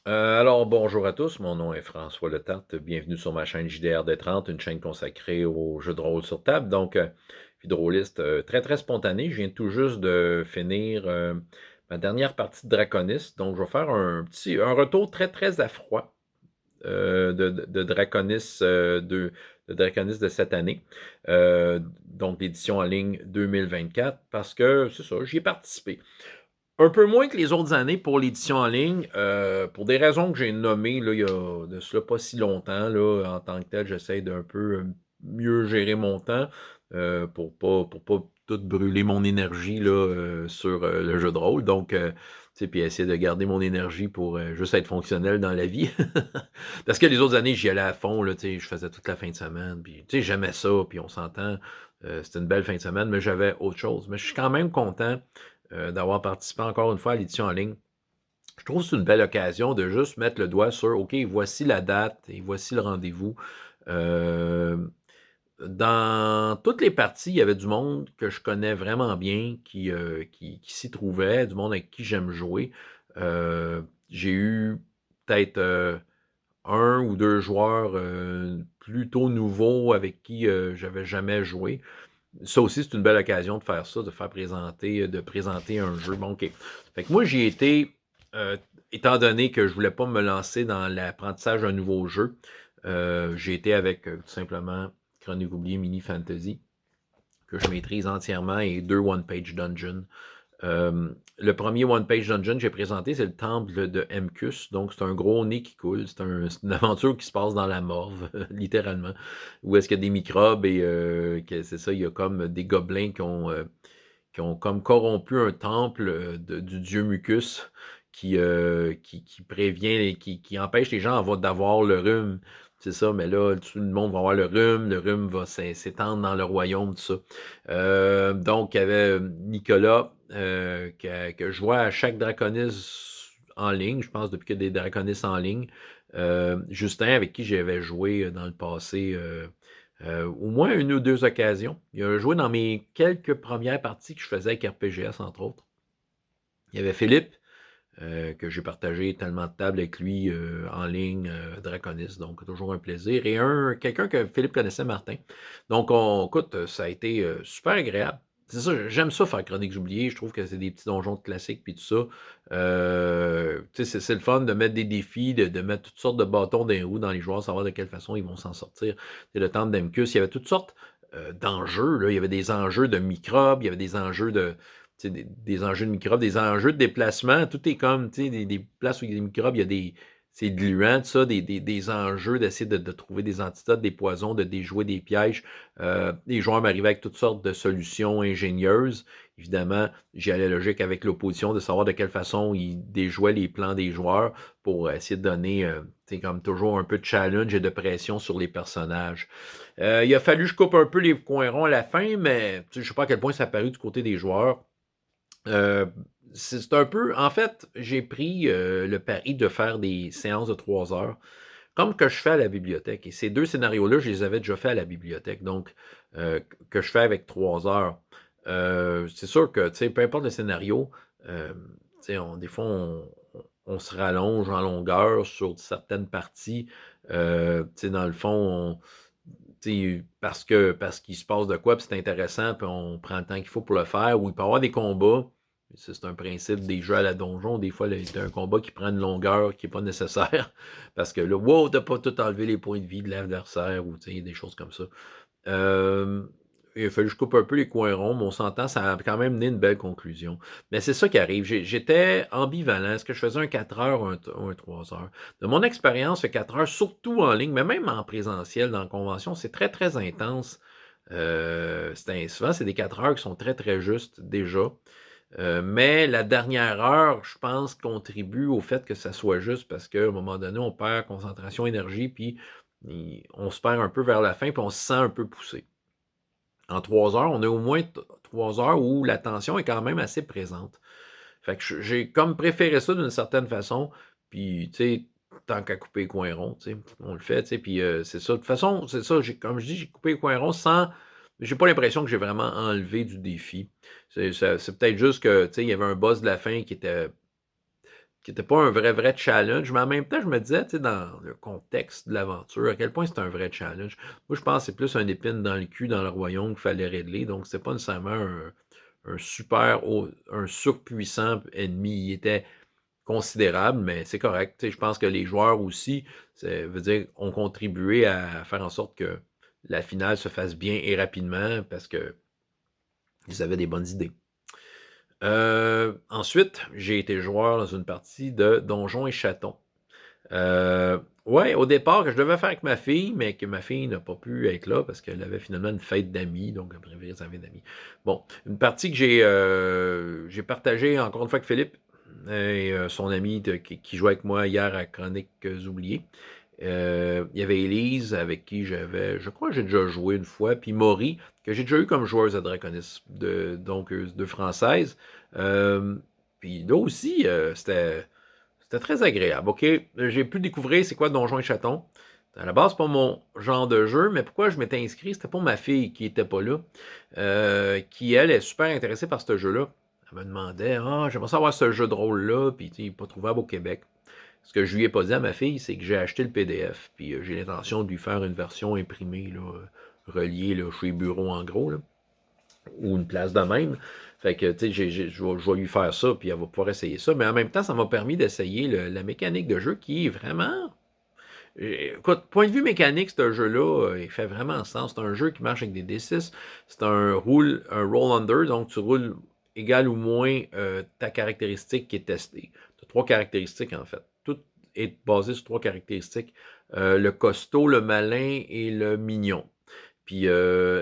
Alors, bonjour à tous, mon nom est François Letarte. Bienvenue sur ma chaîne JDR des 30, une chaîne consacrée aux jeux de rôle sur table. Donc, je suis drôliste très, très spontané. Je viens tout juste de finir ma dernière partie de Draconis. Donc, je vais faire un retour très, très à froid de Draconis, de Draconis de cette année. Donc, l'édition en ligne 2024, parce que, c'est ça, j'y ai participé. Un peu moins que les autres années pour l'édition en ligne, pour des raisons que j'ai nommées, là, il y a de cela pas si longtemps, là, en tant que tel, j'essaie d'un peu mieux gérer mon temps pour pas tout brûler mon énergie là, sur le jeu de rôle. Donc, tu sais, puis essayer de garder mon énergie pour juste être fonctionnel dans la vie. Parce que les autres années, j'y allais à fond, là, tu sais, je faisais toute la fin de semaine, puis tu sais, j'aimais ça, puis on s'entend, c'était une belle fin de semaine, mais j'avais autre chose. Mais je suis quand même content d'avoir participé encore une fois à l'édition en ligne. Je trouve que c'est une belle occasion de juste mettre le doigt sur, OK, voici la date et voici le rendez-vous. Euh, dans toutes les parties, il y avait du monde que je connais vraiment bien qui s'y trouvait, du monde avec qui j'aime jouer. J'ai eu peut-être un ou deux joueurs plutôt nouveaux avec qui j'avais jamais joué. Ça aussi, c'est une belle occasion de faire ça, de présenter un jeu. Bon, OK. Fait que moi, j'y étais, étant donné que je voulais pas me lancer dans l'apprentissage d'un nouveau jeu, j'ai été avec tout simplement Chronique oubliée Mini Fantasy, que je maîtrise entièrement, et deux One-Page Dungeon. Le premier One Page Dungeon que j'ai présenté, c'est le temple de Mcus. Donc, c'est un gros nez qui coule. C'est une aventure qui se passe dans la morve, littéralement. Où est-ce qu'il y a des microbes et c'est ça, il y a comme des gobelins qui ont comme corrompu un temple du dieu Mucus qui prévient et qui empêche les gens d'avoir le rhume. C'est ça, mais là, tout le monde va avoir le rhume va s'étendre dans le royaume, tout ça. Donc, il y avait Nicolas, que je vois à chaque Draconis en ligne, je pense depuis qu'il y a des Draconis en ligne. Justin, avec qui j'avais joué dans le passé, au moins une ou deux occasions. Il a joué dans mes quelques premières parties que je faisais avec RPGS, entre autres. Il y avait Philippe, que j'ai partagé tellement de tables avec lui en ligne, Draconis, donc toujours un plaisir. Et quelqu'un que Philippe connaissait, Martin. Donc, écoute, ça a été super agréable. C'est ça, j'aime ça faire Chroniques oubliées. Je trouve que c'est des petits donjons de classiques puis tout ça. C'est le fun de mettre des défis, de mettre toutes sortes de bâtons dans les roues dans les joueurs, savoir de quelle façon ils vont s'en sortir. C'est le temple d'Emcus, il y avait toutes sortes d'enjeux. Là. Il y avait des enjeux de microbes, il y avait des enjeux des enjeux de microbes, des enjeux de déplacement, tout est comme, des places où il y a des microbes, il y a c'est gluant, tout ça, des enjeux d'essayer de trouver des antidotes, des poisons, de déjouer des pièges. Les joueurs m'arrivaient avec toutes sortes de solutions ingénieuses. Évidemment, j'y allais logique avec l'opposition de savoir de quelle façon ils déjouaient les plans des joueurs pour essayer de donner, comme toujours, un peu de challenge et de pression sur les personnages. Il a fallu que je coupe un peu les coins ronds à la fin, mais je ne sais pas à quel point ça a paru du côté des joueurs. Euh, c'est un peu. En fait, j'ai pris le pari de faire des séances de 3 heures, comme que je fais à la bibliothèque. Et ces deux scénarios-là, je les avais déjà fait à la bibliothèque, donc que je fais avec 3 heures. C'est sûr que, tu sais, peu importe le scénario, des fois, on se rallonge en longueur sur certaines parties. Dans le fond, parce qu'il se passe de quoi, puis c'est intéressant, puis on prend le temps qu'il faut pour le faire, ou il peut y avoir des combats. C'est un principe des jeux à la donjon. Des fois, il y a un combat qui prend une longueur qui n'est pas nécessaire. Parce que là, wow, t'as pas tout enlevé les points de vie de l'adversaire ou des choses comme ça. Euh, il a fallu que je coupe un peu les coins ronds, mais on s'entend, ça a quand même mené une belle conclusion. Mais c'est ça qui arrive. J'étais ambivalent. Est-ce que je faisais un 4 heures ou un 3 heures? De mon expérience, le 4 heures, surtout en ligne, mais même en présentiel, dans la convention, c'est très, très intense. Souvent, c'est des 4 heures qui sont très, très justes déjà. Mais la dernière heure, je pense, contribue au fait que ça soit juste parce qu'à un moment donné, on perd concentration, énergie, puis on se perd un peu vers la fin, puis on se sent un peu poussé. En 3 heures, on a au moins 3 heures où la tension est quand même assez présente. Fait que j'ai comme préféré ça d'une certaine façon, puis, tu sais, tant qu'à couper les coins ronds, tu sais, on le fait, tu sais, puis c'est ça. De toute façon, c'est ça, comme je dis, j'ai coupé les coins ronds sans... J'ai pas l'impression que j'ai vraiment enlevé du défi. C'est peut-être juste que, tu sais, il y avait un boss de la fin qui était qui n'était pas un vrai challenge, mais en même temps, je me disais, tu sais, dans le contexte de l'aventure, à quel point c'est un vrai challenge. Moi, je pense que c'est plus un épine dans le cul dans le royaume qu'il fallait régler, donc c'est pas nécessairement un surpuissant ennemi. Il était considérable, mais c'est correct. Tu sais, je pense que les joueurs aussi, ça veut dire, ont contribué à faire en sorte que la finale se fasse bien et rapidement parce que ils avaient des bonnes idées. Ensuite, j'ai été joueur dans une partie de Donjons et Chatons. Ouais, au départ, que je devais faire avec ma fille, mais que ma fille n'a pas pu être là parce qu'elle avait finalement une fête d'amis, donc elle préférait sa fête d'amis. Bon, une partie que j'ai partagée encore une fois avec Philippe et son ami qui jouait avec moi hier à Chroniques oubliées. Il y avait Élise, avec qui je crois que j'ai déjà joué une fois, puis Maury, que j'ai déjà eu comme joueuse à Draconis, donc deux françaises. Euh, puis là aussi, c'était très agréable. OK, j'ai pu découvrir c'est quoi Donjons et Chatons. À la base, c'est pas mon genre de jeu, mais pourquoi je m'étais inscrit, c'était pour ma fille qui était pas là, qui, elle, est super intéressée par ce jeu-là. Elle me demandait, ah, j'aimerais savoir ce jeu de rôle-là, puis il n'est pas trouvable au Québec. Ce que je lui ai pas dit à ma fille, c'est que j'ai acheté le PDF, puis j'ai l'intention de lui faire une version imprimée, là, reliée là, chez Bureau en gros, là, ou une place de même. Fait que, tu sais, je vais lui faire ça, puis elle va pouvoir essayer ça. Mais en même temps, ça m'a permis d'essayer la mécanique de jeu qui est vraiment. Écoute, point de vue mécanique, ce jeu-là, il fait vraiment sens. C'est un jeu qui marche avec des D6. C'est un roll under, donc tu roules égal ou moins ta caractéristique qui est testée. Tu as trois caractéristiques, en fait. Tout est basé sur trois caractéristiques. Le costaud, le malin et le mignon. Puis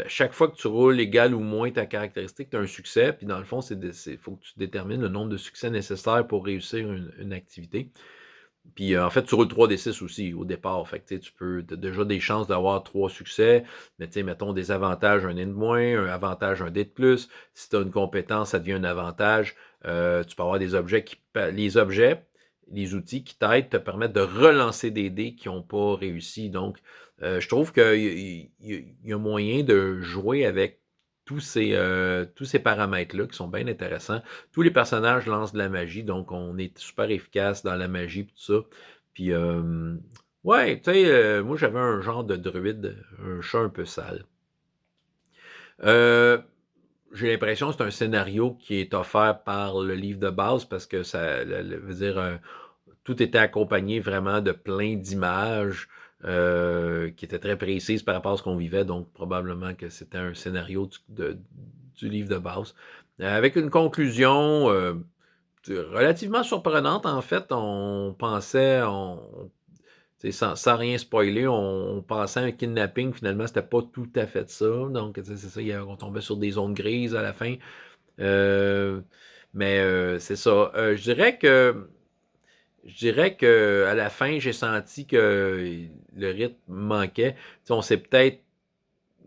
chaque fois que tu roules égal ou moins ta caractéristique, tu as un succès. Puis dans le fond, il faut que tu détermines le nombre de succès nécessaires pour réussir une activité. Puis en fait, tu roules 3d6 aussi au départ. Fait que tu peux as déjà des chances d'avoir 3 succès. Mais tu sais, mettons des avantages, un dé de moins, un avantage, un dé de plus. Si tu as une compétence, ça devient un avantage. Tu peux avoir des objets les outils qui t'aident, te permettent de relancer des dés qui n'ont pas réussi. Donc, je trouve qu'il y a moyen de jouer avec tous ces paramètres-là qui sont bien intéressants. Tous les personnages lancent de la magie, donc on est super efficace dans la magie et tout ça. Puis, ouais, tu sais, moi j'avais un genre de druide, un chat un peu sale. Euh, j'ai l'impression que c'est un scénario qui est offert par le livre de base parce que ça veut dire tout était accompagné vraiment de plein d'images qui étaient très précises par rapport à ce qu'on vivait, donc probablement que c'était un scénario du livre de base. Avec une conclusion relativement surprenante, en fait, on pensait, sans rien spoiler, on pensait à un kidnapping, finalement, c'était pas tout à fait ça, donc c'est ça, on tombait sur des zones grises à la fin. Euh, mais c'est ça. Je dirais que à la fin, j'ai senti que le rythme manquait. T'sais, on s'est peut-être.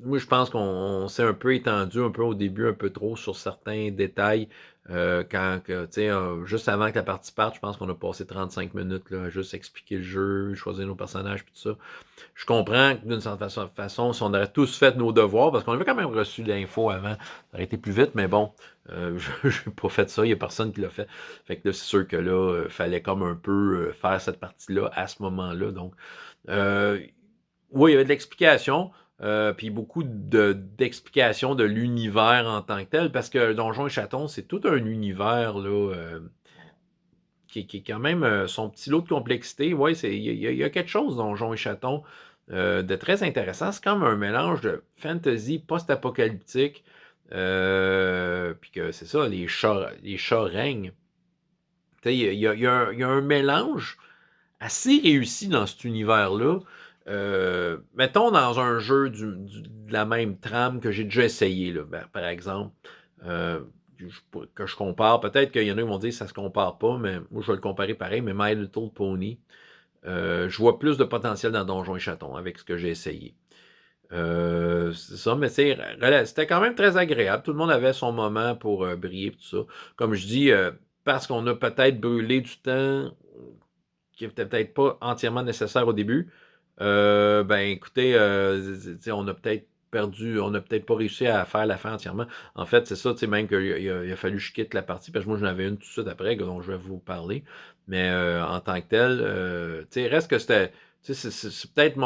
Moi, je pense qu'on s'est un peu étendu un peu au début, un peu trop sur certains détails. Juste avant que la partie parte, je pense qu'on a passé 35 minutes là, à juste expliquer le jeu, choisir nos personnages, et tout ça. Je comprends que d'une certaine façon, si on aurait tous fait nos devoirs, parce qu'on avait quand même reçu l'info avant, ça aurait été plus vite, mais bon, je n'ai pas fait ça, il n'y a personne qui l'a fait. Fait que là, c'est sûr que là, il fallait comme un peu faire cette partie-là à ce moment-là. Donc, euh, oui, il y avait de l'explication, puis beaucoup d'explications de l'univers en tant que tel, parce que Donjons et Chatons, c'est tout un univers là, qui est quand même son petit lot de complexité. Oui, il y a quelque chose, Donjons et Chatons, de très intéressant. C'est comme un mélange de fantasy post-apocalyptique, puis que c'est ça, les chats règnent. Il y a un mélange assez réussi dans cet univers-là. Mettons dans un jeu de la même trame que j'ai déjà essayé, là, par exemple, euh, que je compare. Peut-être qu'il y en a qui vont dire que ça se compare pas, mais moi je vais le comparer pareil, mais My Little Pony, je vois plus de potentiel dans Donjons et Chatons avec ce que j'ai essayé. C'est ça, mais c'était quand même très agréable. Tout le monde avait son moment pour briller, tout ça. Comme je dis, parce qu'on a peut-être brûlé du temps qui n'était peut-être pas entièrement nécessaire au début, ben écoutez, on a peut-être perdu, on n'a peut-être pas réussi à faire la fin entièrement. En fait, c'est ça, tu sais, même qu'il a fallu que je quitte la partie, parce que moi, j'en avais une tout de suite après, dont je vais vous parler. Mais en tant que tel, tu sais, reste que c'était, tu sais, c'est peut-être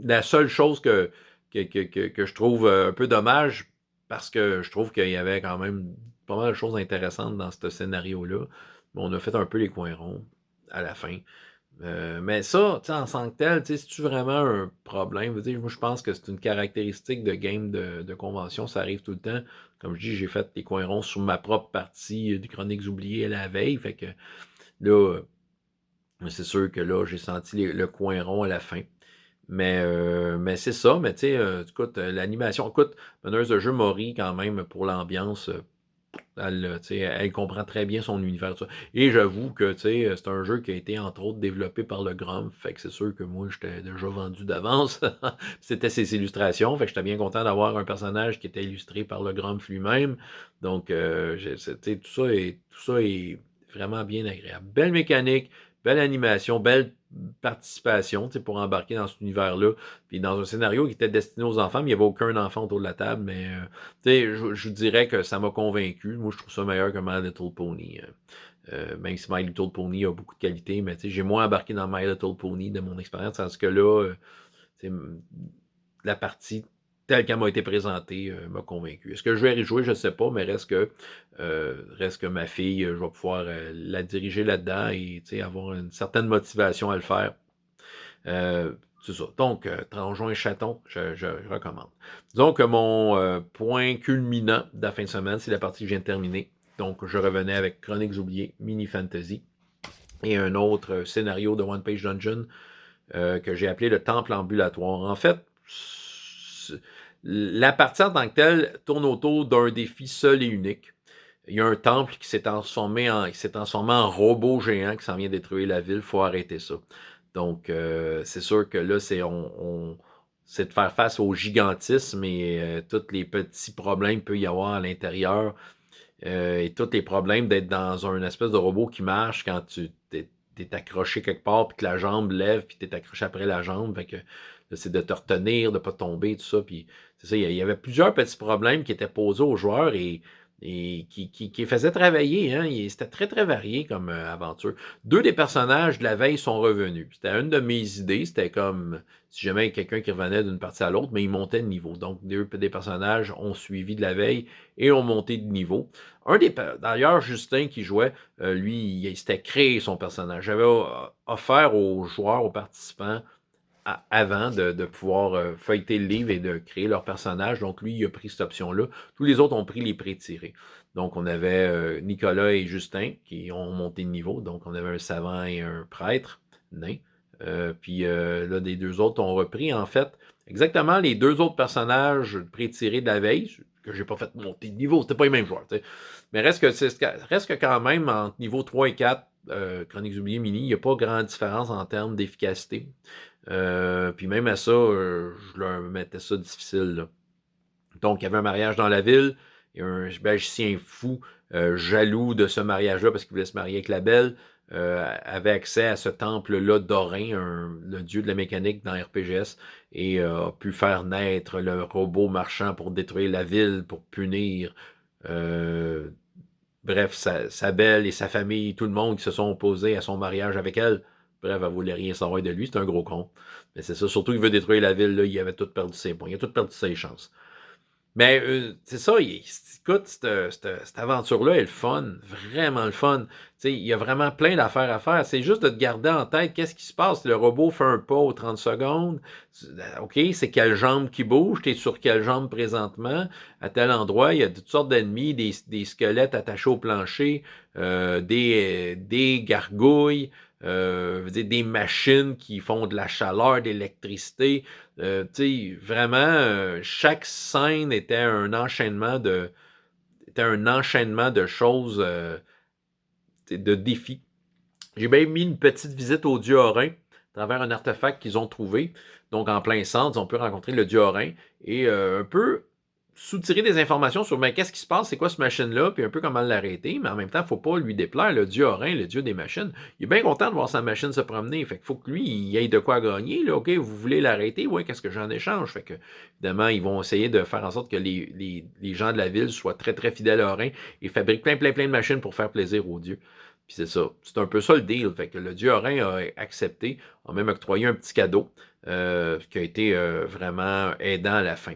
la seule chose que je trouve un peu dommage, parce que je trouve qu'il y avait quand même pas mal de choses intéressantes dans ce scénario-là. On a fait un peu les coins ronds à la fin. Mais ça, tu sais, en tant que tel, tu sais, c'est-tu vraiment un problème? Je veux dire, moi, je pense que c'est une caractéristique de game de convention, ça arrive tout le temps. Comme je dis, j'ai fait des coins ronds sur ma propre partie des Chroniques oubliées la veille, fait que là, c'est sûr que là, j'ai senti le coin rond à la fin. Mais c'est ça, mais tu sais, écoute, l'animation, écoute, Meneuse de jeu Maury, quand même, pour l'ambiance, elle comprend très bien son univers. Ça. Et j'avoue que c'est un jeu qui a été, entre autres, développé par le Grom, fait que c'est sûr que moi, j'étais déjà vendu d'avance. C'était ses illustrations, fait que j'étais bien content d'avoir un personnage qui était illustré par le Grom lui-même. Donc, tout ça est vraiment bien agréable. Belle mécanique, belle animation, belle participation pour embarquer dans cet univers-là. Puis dans un scénario qui était destiné aux enfants, mais il n'y avait aucun enfant autour de la table, mais je dirais que ça m'a convaincu. Moi, je trouve ça meilleur que My Little Pony. Même si My Little Pony a beaucoup de qualité, mais j'ai moins embarqué dans My Little Pony de mon expérience, tandis que là, la partie telle qu'elle m'a été présentée m'a convaincu. Est-ce que je vais y jouer? Je ne sais pas, mais reste que ma fille, je vais pouvoir la diriger là-dedans et avoir une certaine motivation à le faire. C'est ça. Donc, Tronjon et Chaton, je recommande. Disons que mon point culminant de la fin de semaine, c'est la partie que je viens de terminer. Donc, je revenais avec Chroniques oubliées, Mini Fantasy, et un autre scénario de One Page Dungeon que j'ai appelé le Temple ambulatoire. En fait, la partie en tant que telle tourne autour d'un défi seul et unique. Il y a un temple qui s'est transformé en robot géant qui s'en vient détruire la ville. Il faut arrêter ça. Donc, c'est sûr que là, c'est de faire face au gigantisme et tous les petits problèmes qu'il peut y avoir à l'intérieur et tous les problèmes d'être dans un espèce de robot qui marche quand tu t'es accroché quelque part puis que la jambe lève puis t'es accroché après la jambe. Fait que c'est de te retenir, de ne pas tomber, tout ça. Puis c'est ça, il y avait plusieurs petits problèmes qui étaient posés aux joueurs et qui faisaient travailler. Hein, c'était très, très varié comme aventure. Deux des personnages de la veille sont revenus. C'était une de mes idées. C'était comme si jamais quelqu'un qui revenait d'une partie à l'autre, mais ils montaient de niveau. Donc, des personnages ont suivi de la veille et ont monté de niveau. D'ailleurs, Justin qui jouait, lui, il s'était créé son personnage. J'avais offert aux joueurs, aux participants, avant de pouvoir feuilleter le livre et de créer leur personnage. Donc, lui, il a pris cette option-là. Tous les autres ont pris les pré-tirés. Donc, on avait Nicolas et Justin qui ont monté de niveau. Donc, on avait un savant et un prêtre nain. Puis là, les deux autres ont repris, en fait, exactement les deux autres personnages pré-tirés de la veille, que j'ai pas fait monter de niveau. C'était pas les mêmes joueurs. T'sais. Mais reste que quand même, entre niveau 3 et 4, Chroniques oubliées mini, il n'y a pas grande différence en termes d'efficacité. Puis même à ça, je leur mettais ça difficile. Là. Donc, il y avait un mariage dans la ville, et un magicien fou, jaloux de ce mariage-là, parce qu'il voulait se marier avec la belle, avait accès à ce temple-là d'Orin, le dieu de la mécanique dans RPGS, et a pu faire naître le robot marchand pour détruire la ville, pour punir bref, sa belle et sa famille, tout le monde qui se sont opposés à son mariage avec elle. Bref, elle voulait rien savoir de lui, c'est un gros con. Mais c'est ça, surtout qu'il veut détruire la ville, là, il avait tout perdu ses points, il a tout perdu ses chances. Mais c'est ça, écoute, cette aventure-là est le fun, vraiment le fun. Il y a vraiment plein d'affaires à faire. C'est juste de te garder en tête qu'est-ce qui se passe. Le robot fait un pas aux 30 secondes. OK, c'est quelle jambe qui bouge? Tu es sur quelle jambe présentement? À tel endroit, il y a toutes sortes d'ennemis, des squelettes attachés au plancher, des gargouilles, des machines qui font de la chaleur, de l'électricité. Vraiment, chaque scène était un enchaînement de choses, de défis. J'ai même mis une petite visite au dieu Orin à travers un artefact qu'ils ont trouvé. Donc, en plein centre, on peut rencontrer le dieu Orin et un peu soutirer des informations sur qu'est-ce qui se passe, c'est quoi cette machine-là, puis un peu comment l'arrêter, mais en même temps, il ne faut pas lui déplaire. Le dieu Orin, le dieu des machines, il est bien content de voir sa machine se promener. Fait qu'il faut que lui, il ait de quoi gagner. Là. OK, vous voulez l'arrêter? Oui, qu'est-ce que j'en échange? Fait que, évidemment, ils vont essayer de faire en sorte que les gens de la ville soient très, très fidèles à Orin et fabriquent plein de machines pour faire plaisir aux dieux. Puis c'est ça. C'est un peu ça le deal. Fait que le dieu Orin a accepté, a même octroyé un petit cadeau qui a été vraiment aidant à la fin.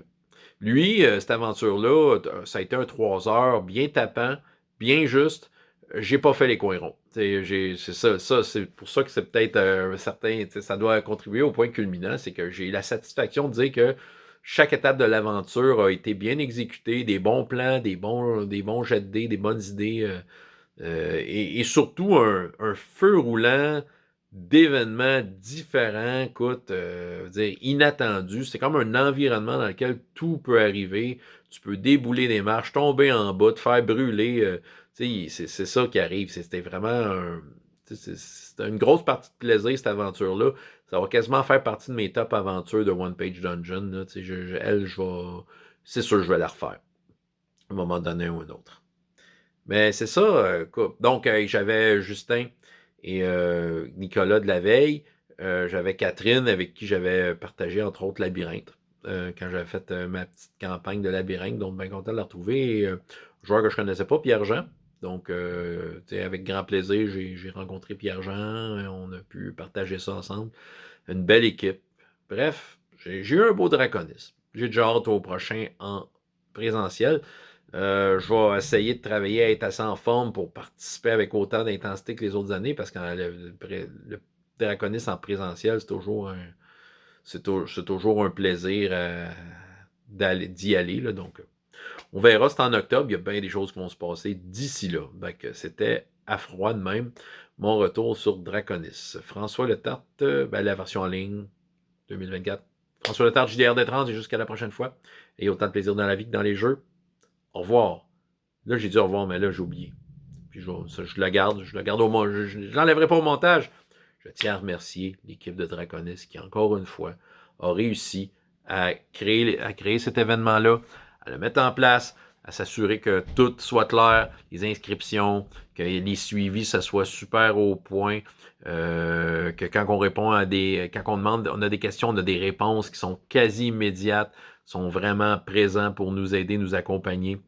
Lui, cette aventure-là, ça a été un 3 heures bien tapant, bien juste. J'ai pas fait les coins ronds. C'est ça, c'est pour ça que c'est peut-être un certain. Ça doit contribuer au point culminant, c'est que j'ai la satisfaction de dire que chaque étape de l'aventure a été bien exécutée, des bons plans, des bons jets de dés, des bonnes idées, et surtout un feu roulant d'événements différents, écoute, dire inattendus. C'est comme un environnement dans lequel tout peut arriver. Tu peux débouler des marches, tomber en bas, te faire brûler. C'est ça qui arrive. C'était vraiment c'est une grosse partie de plaisir, cette aventure-là. Ça va quasiment faire partie de mes top aventures de One Page Dungeon. Là. C'est sûr que je vais la refaire. À un moment donné ou un autre. Mais c'est ça. Donc, j'avais Justin et Nicolas de la veille. J'avais Catherine avec qui j'avais partagé, entre autres, Labyrinthe. Quand j'avais fait ma petite campagne de Labyrinthe. Donc, bien content de la retrouver. Et, joueur que je ne connaissais pas, Pierre-Jean. Donc, avec grand plaisir, j'ai rencontré Pierre-Jean. On a pu partager ça ensemble. Une belle équipe. Bref, j'ai eu un beau draconisme. J'ai déjà hâte au prochain en présentiel. Je vais essayer de travailler à être assez en forme pour participer avec autant d'intensité que les autres années parce que le draconisme en présentiel, c'est toujours un plaisir d'y aller. Là, donc, on verra, c'est en octobre, il y a bien des choses qui vont se passer d'ici là. Donc, c'était à froid de même mon retour sur Draconis. François Letarte, la version en ligne 2024. François Letarte, JDR30, et jusqu'à la prochaine fois. Et autant de plaisir dans la vie que dans les jeux. Au revoir. Là, j'ai dit au revoir, mais là, j'ai oublié. Puis je la garde au montage. Je l'enlèverai pas au montage. Je tiens à remercier l'équipe de Draconis qui, encore une fois, a réussi à créer cet événement-là, à le mettre en place, à s'assurer que tout soit clair, les inscriptions, que les suivis, ça soit super au point, que quand on répond quand on demande, on a des questions, on a des réponses qui sont quasi immédiates, sont vraiment présents pour nous aider, nous accompagner.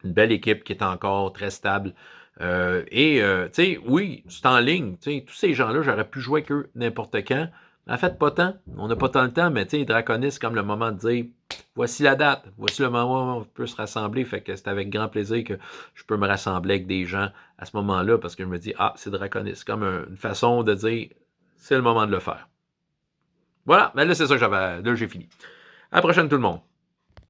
Une belle équipe qui est encore très stable. Tu sais, oui, c'est en ligne. Tu sais, tous ces gens-là, j'aurais pu jouer avec eux n'importe quand. En fait, pas tant. On n'a pas tant le temps, mais tu sais, Draconis, c'est comme le moment de dire voici la date, voici le moment où on peut se rassembler. Fait que c'est avec grand plaisir que je peux me rassembler avec des gens à ce moment-là parce que je me dis c'est Draconis. C'est comme une façon de dire c'est le moment de le faire. Voilà, mais là, c'est ça que j'avais. Là, j'ai fini. À la prochaine, tout le monde.